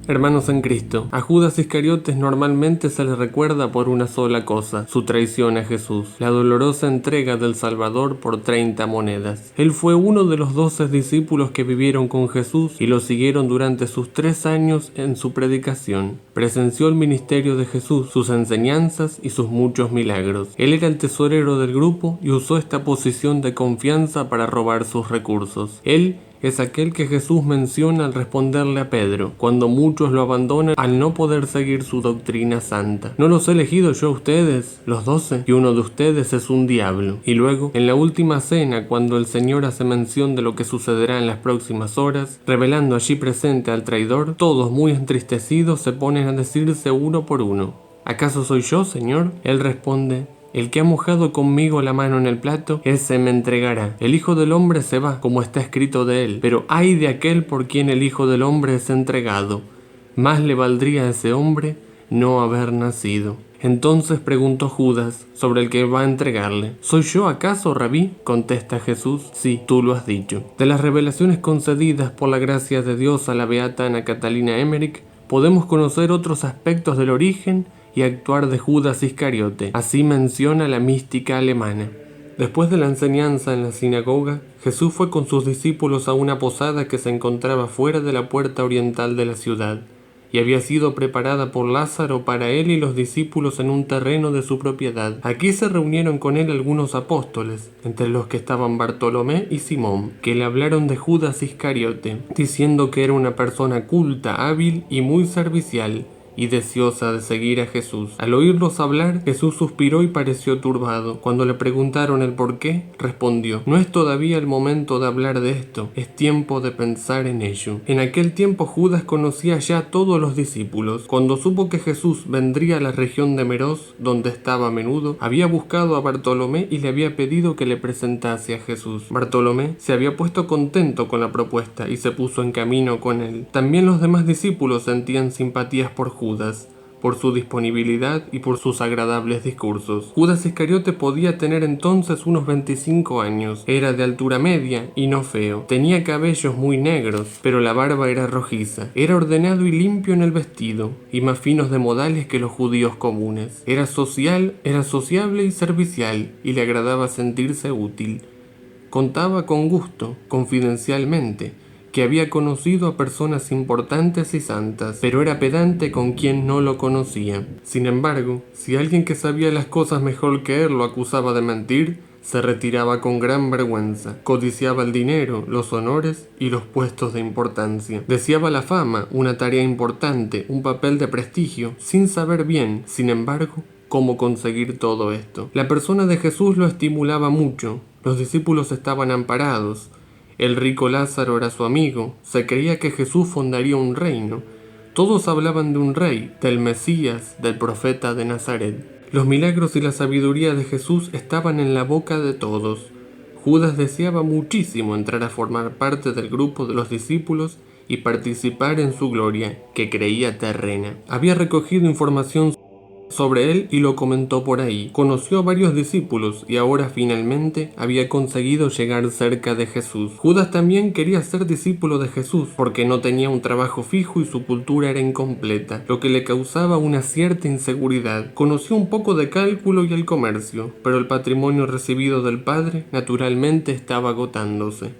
Hermanos en Cristo, a Judas Iscariotes normalmente se le recuerda por una sola cosa: su traición a Jesús, la dolorosa entrega del Salvador por 30 monedas. Él fue uno de los 12 discípulos que vivieron con Jesús y lo siguieron durante sus 3 años en su predicación. Presenció el ministerio de Jesús, sus enseñanzas y sus muchos milagros. Él era el tesorero del grupo y usó esta posición de confianza para robar sus recursos. Él es aquel que Jesús menciona al responderle a Pedro, cuando muchos lo abandonan al no poder seguir su doctrina santa. ¿No los he elegido yo a ustedes, los 12? Y uno de ustedes es un diablo. Y luego, en la última cena, cuando el Señor hace mención de lo que sucederá en las próximas horas, revelando allí presente al traidor, todos muy entristecidos se ponen a decirse uno por uno: ¿acaso soy yo, Señor? Él responde: el que ha mojado conmigo la mano en el plato, ese me entregará. El Hijo del Hombre se va, como está escrito de él, pero ay de aquel por quien el Hijo del Hombre es entregado. Más le valdría a ese hombre no haber nacido. Entonces preguntó Judas, sobre el que va a entregarle: ¿soy yo acaso, Rabí? Contesta Jesús: sí, tú lo has dicho. De las revelaciones concedidas por la gracia de Dios a la beata Ana Catalina Emmerich, podemos conocer otros aspectos del origen y actuar de Judas Iscariote. Así menciona la mística alemana. Después de la enseñanza en la sinagoga, Jesús fue con sus discípulos a una posada que se encontraba fuera de la puerta oriental de la ciudad, y había sido preparada por Lázaro para él y los discípulos en un terreno de su propiedad. Aquí se reunieron con él algunos apóstoles, entre los que estaban Bartolomé y Simón, que le hablaron de Judas Iscariote, diciendo que era una persona culta, hábil y muy servicial, y deseosa de seguir a Jesús. Al oírlos hablar, Jesús suspiró y pareció turbado. Cuando le preguntaron el por qué, respondió: no es todavía el momento de hablar de esto, es tiempo de pensar en ello. En aquel tiempo Judas conocía ya a todos los discípulos. Cuando supo que Jesús vendría a la región de Meroz, donde estaba a menudo, había buscado a Bartolomé y le había pedido que le presentase a Jesús. Bartolomé se había puesto contento con la propuesta y se puso en camino con él. También los demás discípulos sentían simpatías por Judas, por su disponibilidad y por sus agradables discursos. Judas Iscariote podía tener entonces unos 25 años. Era de altura media y no feo. Tenía cabellos muy negros, pero la barba era rojiza. Era ordenado y limpio en el vestido, y más finos de modales que los judíos comunes. Era sociable y servicial, y le agradaba sentirse útil. Contaba con gusto, confidencialmente, que había conocido a personas importantes y santas, pero era pedante con quien no lo conocía. Sin embargo, si alguien que sabía las cosas mejor que él lo acusaba de mentir, se retiraba con gran vergüenza. Codiciaba el dinero, los honores y los puestos de importancia. Deseaba la fama, una tarea importante, un papel de prestigio, sin saber bien, sin embargo, cómo conseguir todo esto. La persona de Jesús lo estimulaba mucho. Los discípulos estaban amparados. El rico Lázaro era su amigo. Se creía que Jesús fundaría un reino. Todos hablaban de un rey, del Mesías, del profeta de Nazaret. Los milagros y la sabiduría de Jesús estaban en la boca de todos. Judas deseaba muchísimo entrar a formar parte del grupo de los discípulos y participar en su gloria, que creía terrena. Había recogido información sobre él y lo comentó por ahí. Conoció a varios discípulos y ahora finalmente había conseguido llegar cerca de Jesús. Judas también quería ser discípulo de Jesús porque no tenía un trabajo fijo y su cultura era incompleta, lo que le causaba una cierta inseguridad. Conoció un poco de cálculo y el comercio, pero el patrimonio recibido del padre naturalmente estaba agotándose.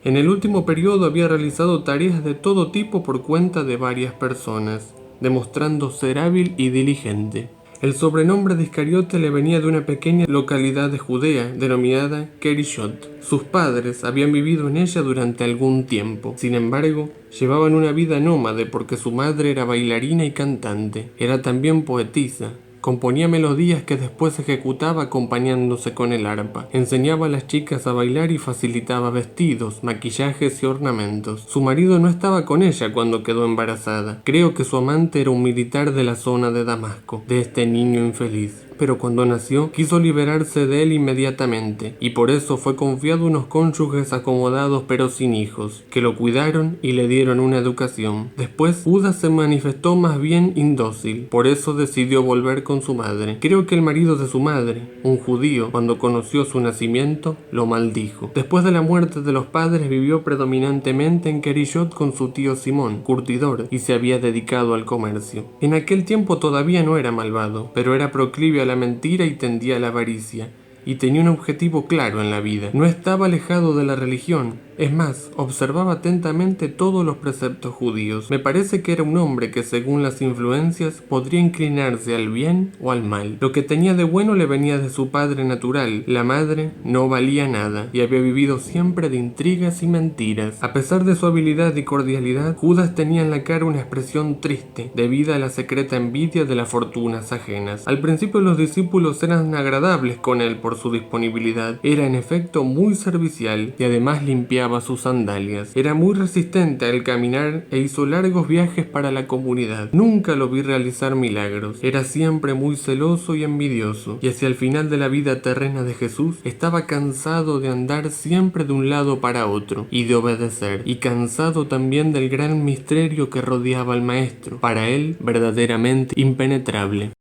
En el último periodo había realizado tareas de todo tipo por cuenta de varias personas, demostrando ser hábil y diligente. El sobrenombre de Iscariote le venía de una pequeña localidad de Judea denominada Kerishot. Sus padres habían vivido en ella durante algún tiempo. Sin embargo, llevaban una vida nómade porque su madre era bailarina y cantante. Era también poetisa. Componía melodías que después ejecutaba acompañándose con el arpa. Enseñaba a las chicas a bailar y facilitaba vestidos, maquillajes y ornamentos. Su marido no estaba con ella cuando quedó embarazada. Creo que su amante era un militar de la zona de Damasco, de este niño infeliz. pero cuando nació quiso liberarse de él inmediatamente, y por eso fue confiado a unos cónyuges acomodados pero sin hijos, que lo cuidaron y le dieron una educación. Después, Judas se manifestó más bien indócil, por eso decidió volver con su madre. Creo que el marido de su madre, un judío, cuando conoció su nacimiento, lo maldijo. Después de la muerte de los padres, vivió predominantemente en Keriyot con su tío Simón, curtidor, y se había dedicado al comercio. En aquel tiempo todavía no era malvado, pero era proclive a la mentira y tendía a la avaricia, y tenía un objetivo claro en la vida. No estaba alejado de la religión, es más, observaba atentamente todos los preceptos judíos. Me parece que era un hombre que, según las influencias, podría inclinarse al bien o al mal. Lo que tenía de bueno le venía de su padre natural. La madre no valía nada y había vivido siempre de intrigas y mentiras. A pesar de su habilidad y cordialidad, Judas tenía en la cara una expresión triste, debida a la secreta envidia de las fortunas ajenas. Al principio los discípulos eran agradables con él por su disponibilidad. Era en efecto muy servicial y además limpiaba sus sandalias. Era muy resistente al caminar e hizo largos viajes para la comunidad. Nunca lo vi realizar milagros. Era siempre muy celoso y envidioso, y hacia el final de la vida terrena de Jesús estaba cansado de andar siempre de un lado para otro y de obedecer, y cansado también del gran misterio que rodeaba al maestro, para él verdaderamente impenetrable.